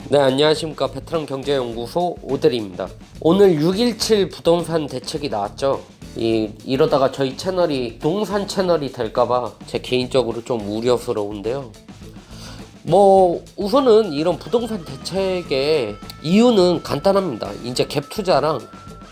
네, 안녕하십니까. 베테랑 경제연구소 오대리입니다. 오늘 6.17 부동산 대책이 나왔죠. 이러다가 저희 채널이 부동산 채널이 될까봐 제 개인적으로 좀 우려스러운데요. 우선은 이런 부동산 대책의 이유는 간단합니다. 이제 갭 투자랑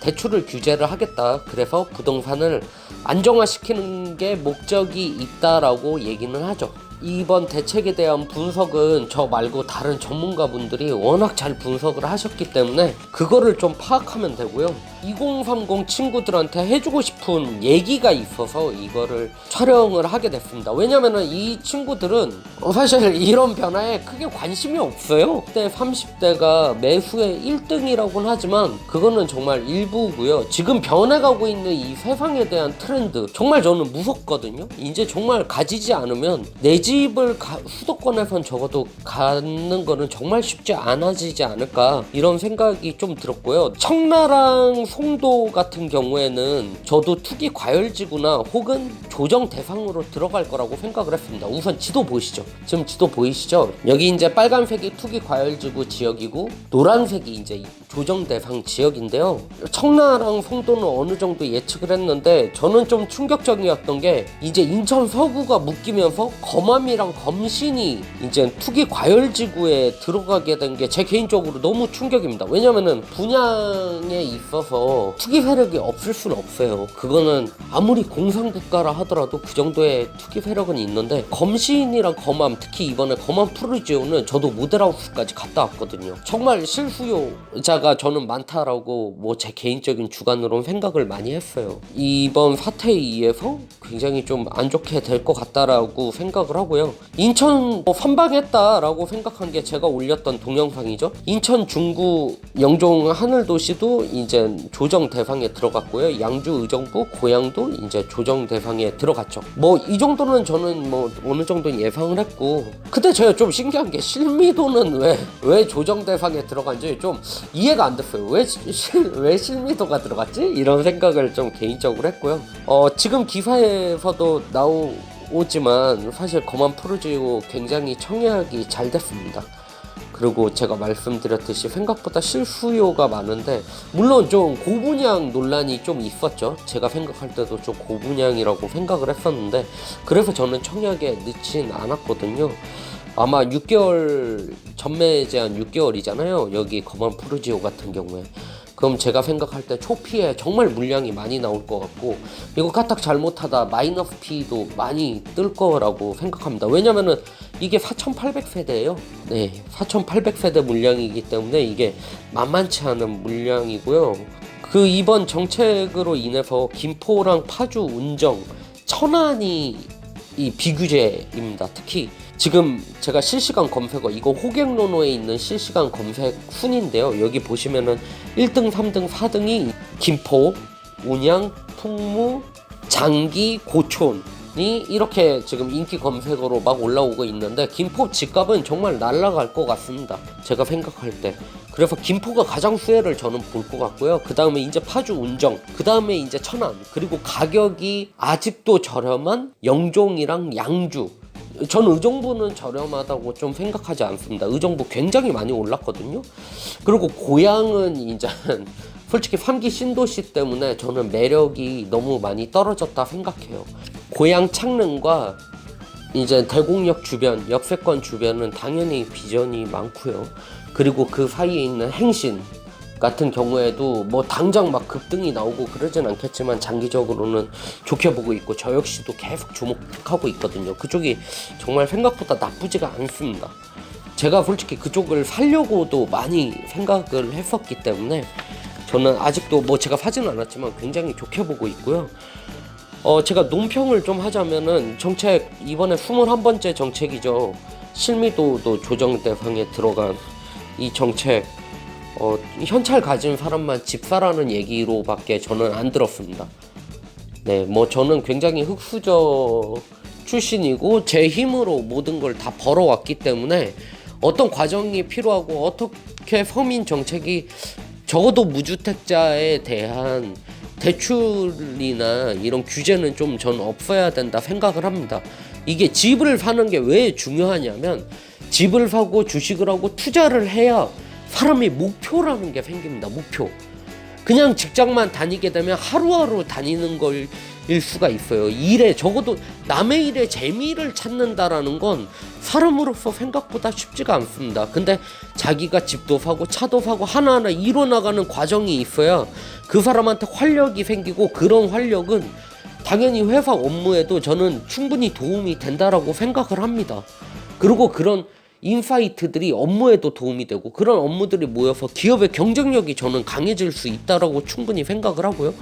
대출을 규제를 하겠다. 그래서 부동산을 안정화시키는 게 목적이 있다라고 얘기는 하죠. 이번 대책에 대한 분석은 저 말고 다른 전문가분들이 워낙 잘 분석을 하셨기 때문에 그거를 좀 파악하면 되고요. 2030 친구들한테 해주고 싶은 얘기가 있어서 이거를 촬영을 하게 됐습니다. 왜냐면은 이 친구들은 사실 이런 변화에 크게 관심이 없어요. 10대 30대가 매수의 1등이라고는 하지만 그거는 정말 일부고요. 지금 변해가고 있는 이 세상에 대한 트렌드 정말 저는 무섭거든요. 이제 정말 가지지 않으면 내 집을 수도권에선 적어도 갖는 거는 정말 쉽지 않아지지 않을까, 이런 생각이 좀 들었고요. 청라랑 송도 같은 경우에는 저도 투기 과열지구나 혹은 조정 대상으로 들어갈 거라고 생각을 했습니다. 우선 지도 보시죠. 지금 지도 보이시죠? 여기 이제 빨간색이 투기 과열지구 지역이고 노란색이 이제 조정 대상 지역인데요. 청라랑 송도는 어느 정도 예측을 했는데 저는 좀 충격적이었던 게 이제 인천 서구가 묶이면서 검암이랑 검신이 이제 투기 과열지구에 들어가게 된 게 제 개인적으로 너무 충격입니다. 왜냐면은 분양에 있어서 투기 세력이 없을 수는 없어요. 그거는 아무리 공산국가라 하더라도 그 정도의 투기 세력은 있는데 검신이랑 검암, 특히 이번에 검암 푸르지오는 저도 모델하우스까지 갔다 왔거든요. 정말 실수요자가 저는 많다라고 제 개인적인 주관으로는 생각을 많이 했어요. 이번 사태에 의해서 굉장히 좀 안 좋게 될 것 같다라고 생각을 하고요. 인천 선방했다라고 생각한 게 제가 올렸던 동영상이죠. 인천 중구 영종 하늘도시도 이제 조정 대상에 들어갔고요. 양주 의정부 고양도 이제 조정 대상에 들어갔죠. 이 정도는 저는 어느 정도 예상을 했고, 근데 제가 좀 신기한 게 실미도는 왜 조정 대상에 들어간지 좀 이해가 안 됐어요. 왜 실미도가 들어갔지? 이런 생각을 좀 개인적으로 했고요. 지금 기사에서도 나오지만 사실 검암 푸르지오 굉장히 청약이 잘 됐습니다. 그리고 제가 말씀드렸듯이 생각보다 실수요가 많은데, 물론 좀 고분양 논란이 좀 있었죠. 제가 생각할 때도 좀 고분양이라고 생각을 했었는데, 그래서 저는 청약에 넣진 않았거든요. 아마 6개월 전매 제한 6개월이잖아요. 여기 검암 푸르지오 같은 경우에. 그럼 제가 생각할 때 초피에 정말 물량이 많이 나올 것 같고, 이거 까딱 잘못하다 마이너스 피도 많이 뜰 거라고 생각합니다. 왜냐면은 이게 4,800세대예요. 네, 4,800세대 물량이기 때문에 이게 만만치 않은 물량이고요. 이번 정책으로 인해서 김포랑 파주, 운정, 천안이 이 비규제입니다. 특히 지금 제가 실시간 검색어, 이거 호갱로노에 있는 실시간 검색 순인데요. 여기 보시면은 1등, 3등, 4등이 김포, 운양, 풍무, 장기, 고촌이 이렇게 지금 인기 검색어로 막 올라오고 있는데, 김포 집값은 정말 날아갈 것 같습니다. 제가 생각할 때. 그래서 김포가 가장 수혜를 저는 볼 것 같고요. 그 다음에 이제 파주, 운정, 그 다음에 이제 천안, 그리고 가격이 아직도 저렴한 영종이랑 양주. 전 의정부는 저렴하다고 좀 생각하지 않습니다. 의정부 굉장히 많이 올랐거든요. 그리고 고양은 이제 솔직히 3기 신도시 때문에 저는 매력이 너무 많이 떨어졌다 생각해요. 고양 창릉과 이제 대곡역 주변, 역세권 주변은 당연히 비전이 많고요. 그리고 그 사이에 있는 행신 같은 경우에도 당장 막 급등이 나오고 그러진 않겠지만 장기적으로는 좋게 보고 있고, 저 역시도 계속 주목하고 있거든요. 그쪽이 정말 생각보다 나쁘지가 않습니다. 제가 솔직히 그쪽을 살려고도 많이 생각을 했었기 때문에 저는 아직도 제가 사지는 않았지만 굉장히 좋게 보고 있고요. 제가 논평을 좀 하자면은 정책, 이번에 21번째 정책이죠. 실미도도 조정 대상에 들어간 이 정책, 현찰 가진 사람만 집 사라는 얘기로밖에 저는 안 들었습니다. 네, 저는 굉장히 흑수저 출신이고 제 힘으로 모든 걸 다 벌어왔기 때문에 어떤 과정이 필요하고 어떻게 서민 정책이 적어도 무주택자에 대한 대출이나 이런 규제는 좀 전 없어야 된다 생각을 합니다. 이게 집을 사는 게 왜 중요하냐면, 집을 사고 주식을 하고 투자를 해야 사람이 목표라는 게 생깁니다. 목표. 그냥 직장만 다니게 되면 하루하루 다니는 걸 일 수가 있어요. 일에 적어도 남의 일에 재미를 찾는다라는 건 사람으로서 생각보다 쉽지가 않습니다. 근데 자기가 집도 사고 차도 사고 하나하나 이뤄나가는 과정이 있어야 그 사람한테 활력이 생기고, 그런 활력은 당연히 회사 업무에도 저는 충분히 도움이 된다라고 생각을 합니다. 그리고 그런 인사이트들이 업무에도 도움이 되고, 그런 업무들이 모여서 기업의 경쟁력이 저는 강해질 수 있다라고 충분히 생각을 하고요.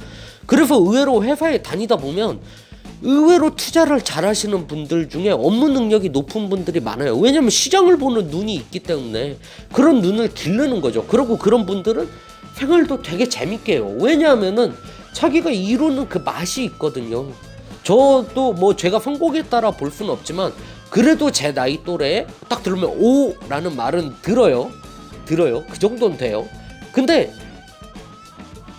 그래서 의외로 회사에 다니다 보면 의외로 투자를 잘 하시는 분들 중에 업무 능력이 높은 분들이 많아요. 왜냐면 시장을 보는 눈이 있기 때문에 그런 눈을 기르는 거죠. 그리고 그런 분들은 생활도 되게 재밌게 해요. 왜냐하면은 자기가 이루는 그 맛이 있거든요. 저도 뭐 제가 성공에 따라 볼 수는 없지만 그래도 제 나이 또래에 딱 들으면 오! 라는 말은 들어요. 그 정도는 돼요. 근데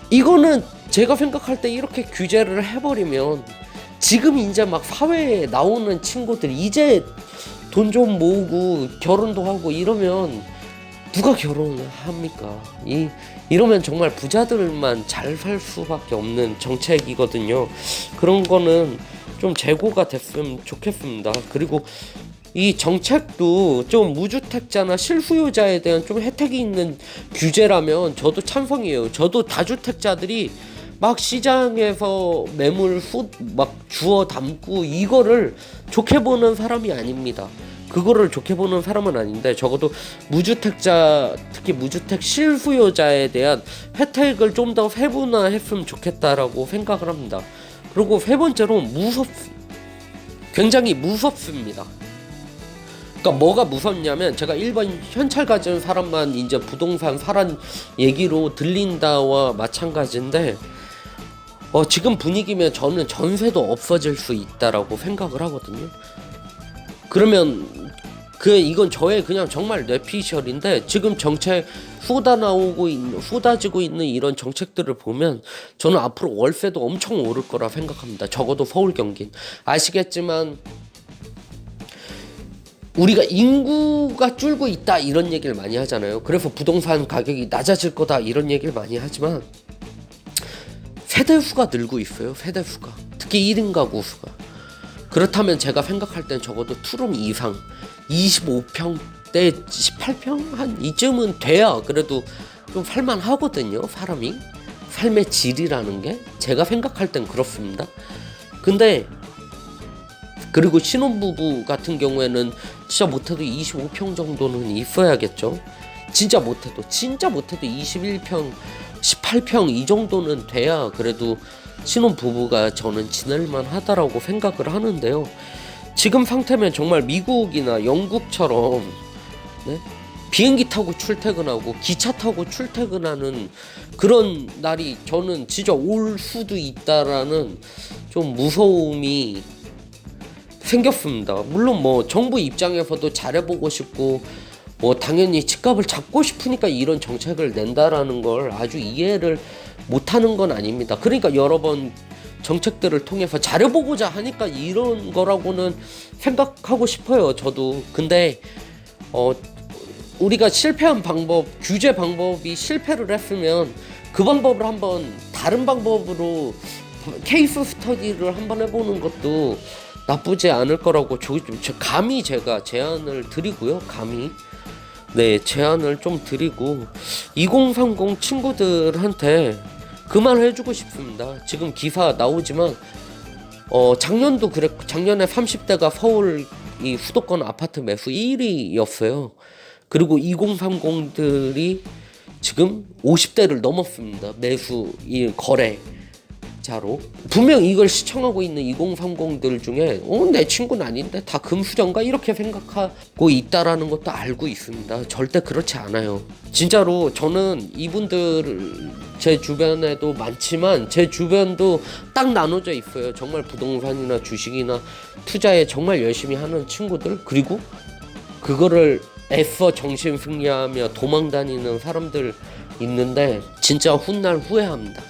이거는 제가 생각할 때 이렇게 규제를 해버리면 지금 이제 막 사회에 나오는 친구들 이제 돈 좀 모으고 결혼도 하고 이러면 누가 결혼을 합니까? 이러면 정말 부자들만 잘 살 수밖에 없는 정책이거든요. 그런 거는 좀 재고가 됐으면 좋겠습니다. 그리고 이 정책도 좀 무주택자나 실수요자에 대한 좀 혜택이 있는 규제라면 저도 찬성이에요. 저도 다주택자들이 막 시장에서 매물 막 주워 담고 이거를 좋게 보는 사람이 아닙니다. 그거를 좋게 보는 사람은 아닌데, 적어도 무주택자, 특히 무주택 실수요자에 대한 혜택을 좀 더 세분화했으면 좋겠다라고 생각을 합니다. 그리고 세 번째로 굉장히 무섭습니다. 그러니까 뭐가 무섭냐면, 제가 일반 현찰 가진 사람만 이제 부동산 사란 얘기로 들린다와 마찬가지인데, 지금 분위기면 저는 전세도 없어질 수 있다라고 생각을 하거든요. 그러면 이건 저의 그냥 정말 뇌피셜인데, 지금 정책 쏟아지고 있는 이런 정책들을 보면 저는 앞으로 월세도 엄청 오를 거라 생각합니다. 적어도 서울, 경기. 아시겠지만 우리가 인구가 줄고 있다 이런 얘기를 많이 하잖아요. 그래서 부동산 가격이 낮아질 거다 이런 얘기를 많이 하지만 세대수가 늘고 있어요. 세대수가. 특히 1인 가구 수가. 그렇다면 제가 생각할 땐 적어도 투룸 이상 25평대 18평 한 이쯤은 돼야 그래도 좀 살만하거든요. 사람이 삶의 질이라는 게 제가 생각할 땐 그렇습니다. 근데 그리고 신혼부부 같은 경우에는 진짜 못해도 25평 정도는 있어야겠죠. 진짜 못해도 21평 18평 이 정도는 돼야 그래도 신혼부부가 저는 지낼만 하다라고 생각을 하는데요. 지금 상태면 정말 미국이나 영국처럼 네? 비행기 타고 출퇴근하고 기차 타고 출퇴근하는 그런 날이 저는 진짜 올 수도 있다라는 좀 무서움이 생겼습니다. 물론 뭐 정부 입장에서도 잘해보고 싶고 뭐 당연히 집값을 잡고 싶으니까 이런 정책을 낸다라는 걸 아주 이해를 못하는 건 아닙니다. 그러니까 여러 번 정책들을 통해서 잘해보고자 하니까 이런 거라고는 생각하고 싶어요. 저도. 근데 우리가 실패한 방법, 규제 방법이 실패를 했으면 그 방법을 한번 다른 방법으로 케이스 스터디를 한번 해보는 것도 나쁘지 않을 거라고 감히 제가 제안을 드리고요. 감히 제안을 좀 드리고 2030 친구들한테 그 말 해주고 싶습니다. 지금 기사 나오지만 작년도 그랬고, 작년에 30대가 서울 이 수도권 아파트 매수 1위였어요. 그리고 2030들이 지금 50대를 넘었습니다. 매수 이 거래자로. 분명 이걸 시청하고 있는 2030들 중에 내 친구는 아닌데 다 금수저인가 이렇게 생각하고 있다라는 것도 알고 있습니다. 절대 그렇지 않아요. 진짜로 저는 이분들 제 주변에도 많지만 제 주변도 딱 나눠져 있어요. 정말 부동산이나 주식이나 투자에 정말 열심히 하는 친구들, 그리고 그거를 애써 정신 승리하며 도망다니는 사람들 있는데 진짜 훗날 후회합니다.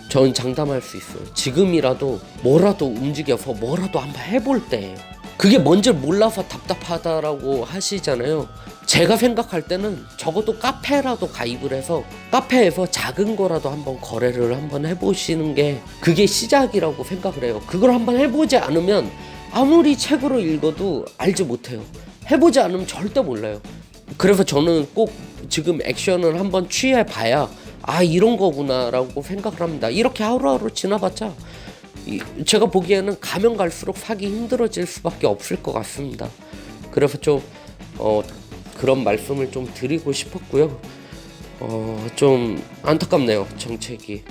전 장담할 수 있어요. 지금이라도 뭐라도 움직여서 뭐라도 한번 해볼 때예요. 그게 뭔지 몰라서 답답하다라고 하시잖아요. 제가 생각할 때는 적어도 카페라도 가입을 해서 카페에서 작은 거라도 한번 거래를 한번 해보시는 게 그게 시작이라고 생각을 해요. 그걸 한번 해보지 않으면 아무리 책으로 읽어도 알지 못해요. 해보지 않으면 절대 몰라요. 그래서 저는 꼭 지금 액션을 한번 취해봐야 아 이런 거구나 라고 생각을 합니다. 이렇게 하루하루 지나봤자 제가 보기에는 가면 갈수록 사기 힘들어질 수밖에 없을 것 같습니다. 그래서 좀 그런 말씀을 좀 드리고 싶었고요. 좀 안타깝네요, 정책이.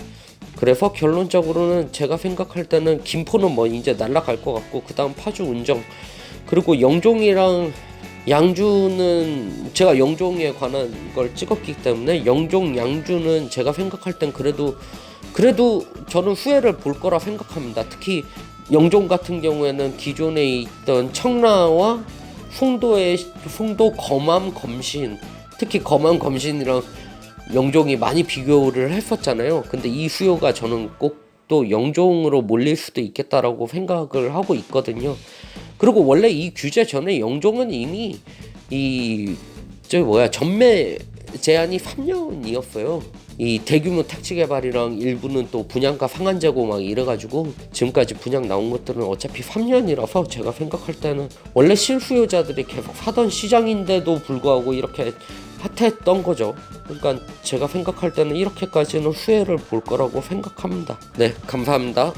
그래서 결론적으로는 제가 생각할 때는 김포는 뭐 이제 날아갈 것 같고, 그 다음 파주 운정, 그리고 영종이랑 양주는 제가 영종에 관한 걸 찍었기 때문에 영종 양주는 제가 생각할 땐 그래도 저는 후회를 볼 거라 생각합니다. 특히 영종 같은 경우에는 기존에 있던 청라와 송도 검암 검신, 특히 검암 검신이랑 영종이 많이 비교를 했었잖아요. 근데 이 수요가 저는 꼭 또 영종으로 몰릴 수도 있겠다라고 생각을 하고 있거든요. 그리고 원래 이 규제 전에 영종은 이미 전매 제한이 3년이었어요. 이 대규모 택지 개발이랑 일부는 또 분양가 상한 제고 막 이래가지고 지금까지 분양 나온 것들은 어차피 3년이라서 제가 생각할 때는 원래 실수요자들이 계속 사던 시장인데도 불구하고 이렇게 핫했던 거죠. 그러니까 제가 생각할 때는 이렇게까지는 후회를 볼 거라고 생각합니다. 네, 감사합니다.